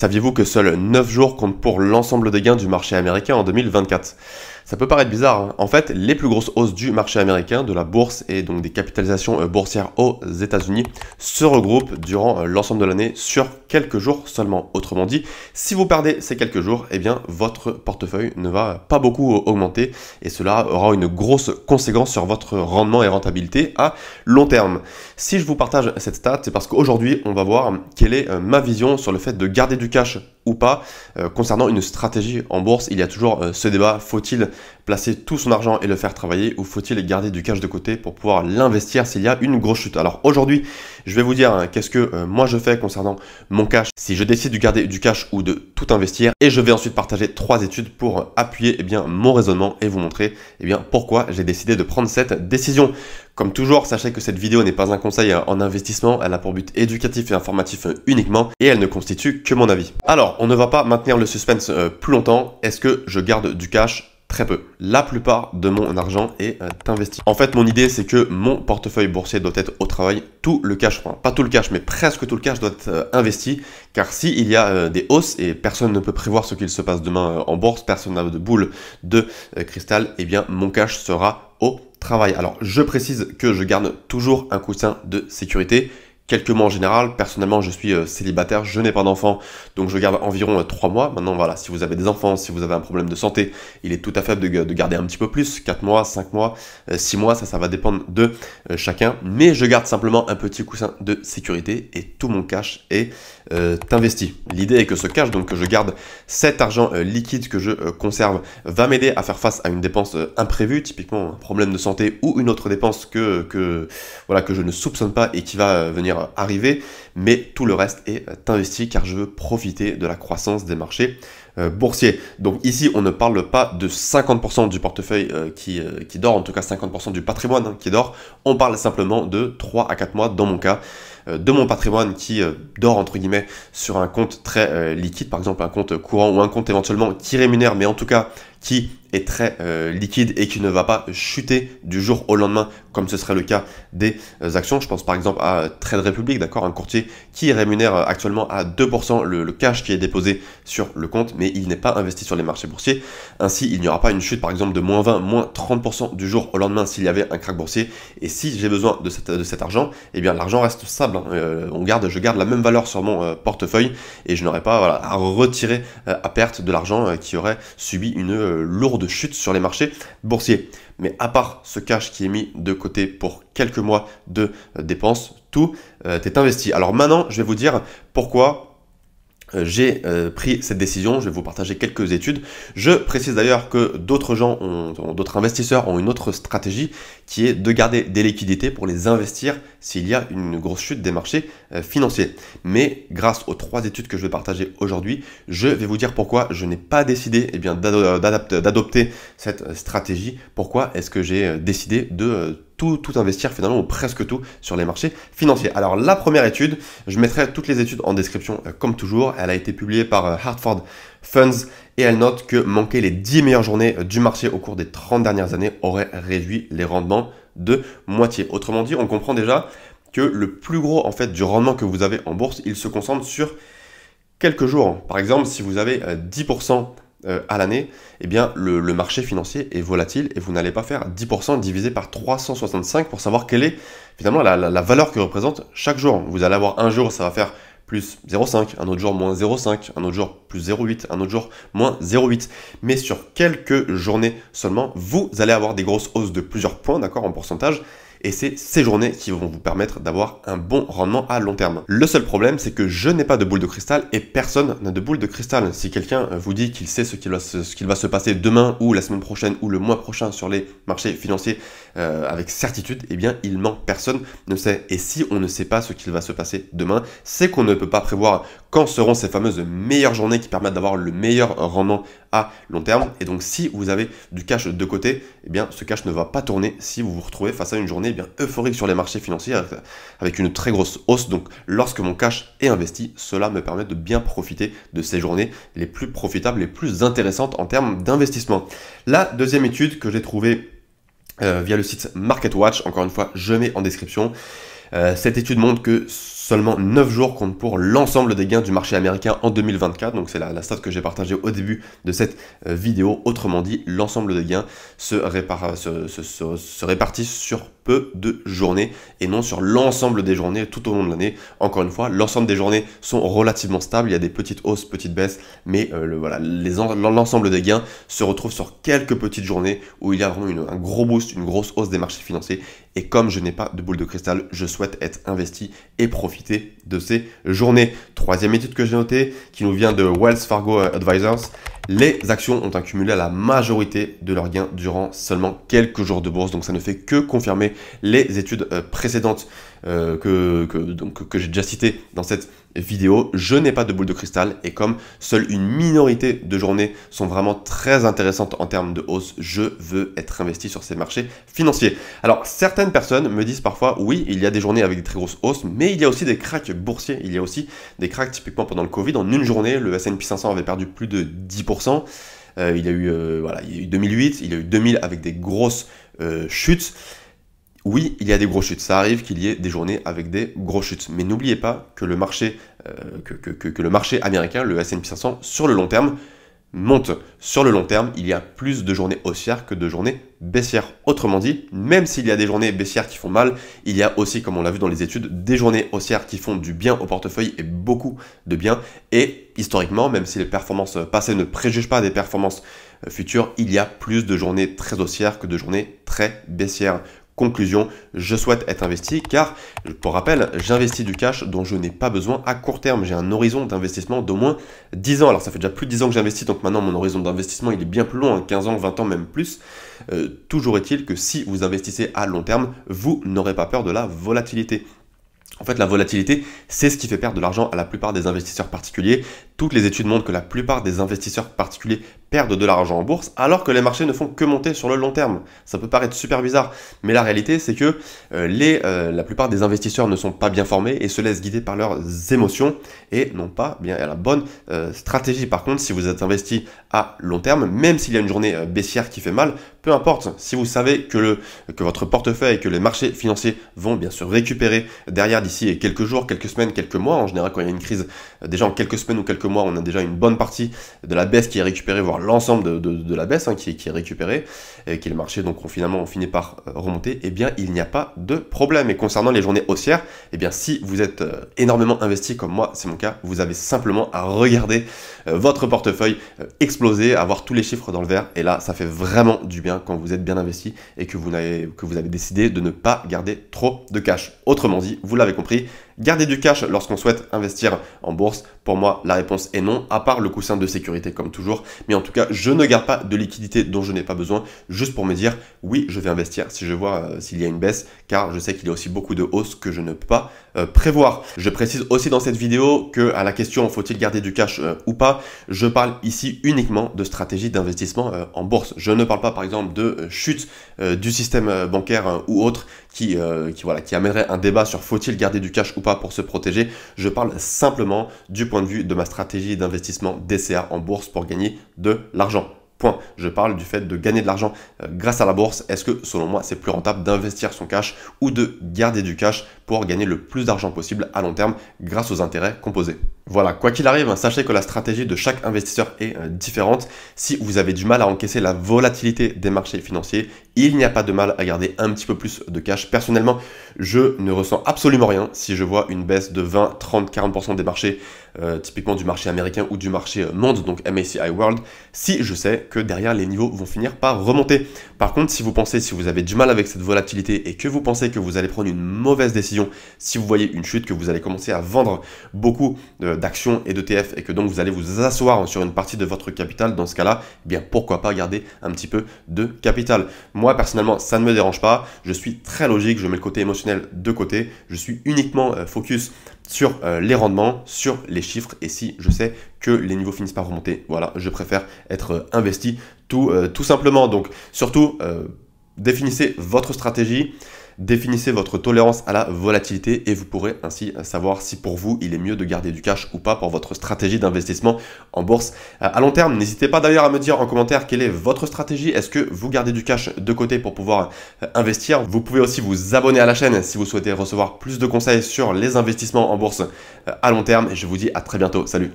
Saviez-vous que seuls 9 jours comptent pour l'ensemble des gains du marché américain en 2024? Ça peut paraître bizarre, hein. En fait, les plus grosses hausses du marché américain, de la bourse et donc des capitalisations boursières aux États-Unis se regroupent durant l'ensemble de l'année sur quelques jours seulement. Autrement dit, si vous perdez ces quelques jours, eh bien votre portefeuille ne va pas beaucoup augmenter et cela aura une grosse conséquence sur votre rendement et rentabilité à long terme. Si je vous partage cette stat, c'est parce qu'aujourd'hui, on va voir quelle est ma vision sur le fait de garder du cash ou pas concernant une stratégie en bourse. Il y a toujours ce débat, faut-il placer tout son argent et le faire travailler ou faut-il garder du cash de côté pour pouvoir l'investir s'il y a une grosse chute? Alors aujourd'hui, je vais vous dire qu'est-ce que moi je fais concernant mon cash si je décide de garder du cash ou de tout investir, et je vais ensuite partager 3 études pour appuyer mon raisonnement et vous montrer pourquoi j'ai décidé de prendre cette décision. Comme toujours, sachez que cette vidéo n'est pas un conseil en investissement, elle a pour but éducatif et informatif uniquement et elle ne constitue que mon avis. Alors, on ne va pas maintenir le suspense plus longtemps. Est-ce que je garde du cash? Très peu. La plupart de mon argent est investi. En fait, mon idée, c'est que mon portefeuille boursier doit être au travail. Tout le cash, enfin, pas tout le cash, mais presque tout le cash doit être investi. Car s'il y a des hausses, et personne ne peut prévoir ce qu'il se passe demain en bourse, personne n'a de boule de cristal, eh bien, mon cash sera au travail. Alors, je précise que je garde toujours un coussin de sécurité. Quelques mois en général. Personnellement, je suis célibataire, je n'ai pas d'enfants, donc je garde environ 3 mois. Maintenant, voilà, si vous avez des enfants, si vous avez un problème de santé, il est tout à fait de garder un petit peu plus, 4 mois, 5 mois, 6 mois, ça va dépendre de chacun. Mais je garde simplement un petit coussin de sécurité et tout mon cash est investi. L'idée est que ce cash, donc que je garde, cet argent liquide que je conserve, va m'aider à faire face à une dépense imprévue, typiquement un problème de santé ou une autre dépense que je ne soupçonne pas et qui va venir arriver, mais tout le reste est investi car je veux profiter de la croissance des marchés boursiers. Donc ici, on ne parle pas de 50% du portefeuille qui dort, en tout cas 50% du patrimoine qui dort, on parle simplement de 3 à 4 mois dans mon cas, de mon patrimoine qui dort entre guillemets sur un compte très liquide, par exemple un compte courant ou un compte éventuellement qui rémunère, mais en tout cas qui est très liquide et qui ne va pas chuter du jour au lendemain comme ce serait le cas des actions. Je pense par exemple à Trade Republic, d'accord, un courtier qui rémunère actuellement à 2% le cash qui est déposé sur le compte, mais il n'est pas investi sur les marchés boursiers. Ainsi, il n'y aura pas une chute par exemple de moins 20, moins 30% du jour au lendemain s'il y avait un krach boursier. Et si j'ai besoin de cet argent, eh bien l'argent reste stable, hein. Je garde la même valeur sur mon portefeuille et je n'aurai pas à retirer à perte de l'argent qui aurait subi une lourde chute sur les marchés boursiers. Mais à part ce cash qui est mis de côté pour quelques mois de dépenses, tout est investi. Alors maintenant, je vais vous dire pourquoi j'ai pris cette décision. Je vais vous partager quelques études. Je précise d'ailleurs que d'autres investisseurs ont une autre stratégie qui est de garder des liquidités pour les investir s'il y a une grosse chute des marchés financiers. Mais grâce aux 3 études que je vais partager aujourd'hui, je vais vous dire pourquoi je n'ai pas décidé d'adopter cette stratégie. Pourquoi est-ce que j'ai décidé de tout investir finalement, ou presque tout, sur les marchés financiers. Alors la première étude, je mettrai toutes les études en description comme toujours. Elle a été publiée par Hartford Funds et elle note que manquer les 10 meilleures journées du marché au cours des 30 dernières années aurait réduit les rendements de moitié. Autrement dit, on comprend déjà que le plus gros en fait du rendement que vous avez en bourse, il se concentre sur quelques jours. Par exemple, si vous avez 10% à l'année, eh bien le marché financier est volatile et vous n'allez pas faire 10% divisé par 365 pour savoir quelle est finalement la valeur que représente chaque jour. Vous allez avoir un jour, ça va faire plus 0,5, un autre jour moins 0,5, un autre jour plus 0,8, un autre jour moins 0,8. Mais sur quelques journées seulement, vous allez avoir des grosses hausses de plusieurs points, d'accord, en pourcentage. Et c'est ces journées qui vont vous permettre d'avoir un bon rendement à long terme. Le seul problème, c'est que je n'ai pas de boule de cristal et personne n'a de boule de cristal. Si quelqu'un vous dit qu'il sait ce qu'il va se passer demain ou la semaine prochaine ou le mois prochain sur les marchés financiers avec certitude, eh bien il ment, personne ne sait. Et si on ne sait pas ce qu'il va se passer demain, c'est qu'on ne peut pas prévoir quand seront ces fameuses meilleures journées qui permettent d'avoir le meilleur rendement à long terme. Et donc si vous avez du cash de côté, eh bien ce cash ne va pas tourner si vous vous retrouvez face à une journée euphorique sur les marchés financiers avec une très grosse hausse. Donc lorsque mon cash est investi, cela me permet de bien profiter de ces journées les plus profitables, les plus intéressantes en termes d'investissement. La deuxième étude que j'ai trouvée via le site MarketWatch, encore une fois je mets en description, cette étude montre que Seulement 9 jours comptent pour l'ensemble des gains du marché américain en 2024. Donc c'est la stat que j'ai partagée au début de cette vidéo. Autrement dit, l'ensemble des gains se répartissent sur peu de journées et non sur l'ensemble des journées tout au long de l'année. Encore une fois, l'ensemble des journées sont relativement stables. Il y a des petites hausses, petites baisses, mais l'ensemble des gains se retrouve sur quelques petites journées où il y a vraiment un gros boost, une grosse hausse des marchés financiers. Et comme je n'ai pas de boule de cristal, je souhaite être investi et profiter de ces journées. Troisième étude que j'ai notée, qui nous vient de Wells Fargo Advisors. Les actions ont accumulé la majorité de leurs gains durant seulement quelques jours de bourse. Donc ça ne fait que confirmer les études précédentes que j'ai déjà citées dans cette vidéo. Je n'ai pas de boule de cristal et comme seule une minorité de journées sont vraiment très intéressantes en termes de hausse, je veux être investi sur ces marchés financiers. Alors certaines personnes me disent parfois oui, il y a des journées avec des très grosses hausses, mais il y a aussi des cracks boursiers. Il y a aussi des cracks typiquement pendant le Covid. En une journée, le S&P 500 avait perdu plus de 10%. Il y a eu 2008, il y a eu 2000 avec des grosses chutes. Oui, il y a des grosses chutes. Ça arrive qu'il y ait des journées avec des grosses chutes. Mais n'oubliez pas que le marché, le marché américain, le S&P 500, sur le long terme, monte. Sur le long terme, il y a plus de journées haussières que de journées baissières. Autrement dit, même s'il y a des journées baissières qui font mal, il y a aussi, comme on l'a vu dans les études, des journées haussières qui font du bien au portefeuille et beaucoup de bien. Et historiquement, même si les performances passées ne préjugent pas des performances futures, il y a plus de journées très haussières que de journées très baissières. Conclusion, je souhaite être investi car, pour rappel, j'investis du cash dont je n'ai pas besoin à court terme. J'ai un horizon d'investissement d'au moins 10 ans. Alors ça fait déjà plus de 10 ans que j'investis, donc maintenant mon horizon d'investissement il est bien plus long, 15 ans, 20 ans, même plus. Toujours est-il que si vous investissez à long terme, vous n'aurez pas peur de la volatilité. En fait, la volatilité, c'est ce qui fait perdre de l'argent à la plupart des investisseurs particuliers. Toutes les études montrent que la plupart des investisseurs particuliers perdent de l'argent en bourse, alors que les marchés ne font que monter sur le long terme. Ça peut paraître super bizarre, mais la réalité, c'est que la plupart des investisseurs ne sont pas bien formés et se laissent guider par leurs émotions et n'ont pas bien la bonne stratégie. Par contre, si vous êtes investi à long terme, même s'il y a une journée baissière qui fait mal, peu importe, si vous savez que votre portefeuille et que les marchés financiers vont bien sûr récupérer derrière d'ici quelques jours, quelques semaines, quelques mois, en général quand il y a une crise, déjà en quelques semaines ou quelques mois, on a déjà une bonne partie de la baisse qui est récupérée, voire l'ensemble de la baisse qui est récupérée, et qui est le marché, donc on finit par remonter, eh bien il n'y a pas de problème. Et concernant les journées haussières, eh bien si vous êtes énormément investi comme moi, c'est mon cas, vous avez simplement à regarder votre portefeuille exploser, avoir tous les chiffres dans le vert, et là ça fait vraiment du bien quand vous êtes bien investi et que vous avez décidé de ne pas garder trop de cash. Autrement dit, vous l'avez compris, garder du cash lorsqu'on souhaite investir en bourse, pour moi la réponse est non, à part le coussin de sécurité comme toujours, mais en tout cas je ne garde pas de liquidité dont je n'ai pas besoin, juste pour me dire oui je vais investir si je vois s'il y a une baisse, car je sais qu'il y a aussi beaucoup de hausses que je ne peux pas prévoir. Je précise aussi dans cette vidéo que à la question faut-il garder du cash ou pas, je parle ici uniquement de stratégie d'investissement en bourse. Je ne parle pas par exemple de chute du système bancaire ou autre qui amènerait un débat sur faut-il garder du cash ou pas pour se protéger. Je parle simplement du point de vue de ma stratégie d'investissement DCA en bourse pour gagner de l'argent. Point. Je parle du fait de gagner de l'argent grâce à la bourse. Est-ce que, selon moi, c'est plus rentable d'investir son cash ou de garder du cash pour gagner le plus d'argent possible à long terme grâce aux intérêts composés? Voilà, quoi qu'il arrive, sachez que la stratégie de chaque investisseur est différente. Si vous avez du mal à encaisser la volatilité des marchés financiers, il n'y a pas de mal à garder un petit peu plus de cash. Personnellement, je ne ressens absolument rien si je vois une baisse de 20, 30, 40% des marchés, typiquement du marché américain ou du marché monde, donc MSCI World, si je sais que derrière les niveaux vont finir par remonter. Par contre, si vous avez du mal avec cette volatilité et que vous pensez que vous allez prendre une mauvaise décision, si vous voyez une chute, que vous allez commencer à vendre beaucoup d'actions et d'ETF et que donc vous allez vous asseoir sur une partie de votre capital, dans ce cas-là, eh bien pourquoi pas garder un petit peu de capital. Moi personnellement, ça ne me dérange pas, je suis très logique, je mets le côté émotionnel de côté, je suis uniquement focus sur les rendements, sur les chiffres, et si je sais que les niveaux finissent par remonter, voilà, je préfère être investi tout simplement. Donc surtout, définissez votre stratégie. Définissez votre tolérance à la volatilité et vous pourrez ainsi savoir si pour vous il est mieux de garder du cash ou pas pour votre stratégie d'investissement en bourse à long terme. N'hésitez pas d'ailleurs à me dire en commentaire quelle est votre stratégie. Est-ce que vous gardez du cash de côté pour pouvoir investir? Vous pouvez aussi vous abonner à la chaîne si vous souhaitez recevoir plus de conseils sur les investissements en bourse à long terme. Et je vous dis à très bientôt. Salut!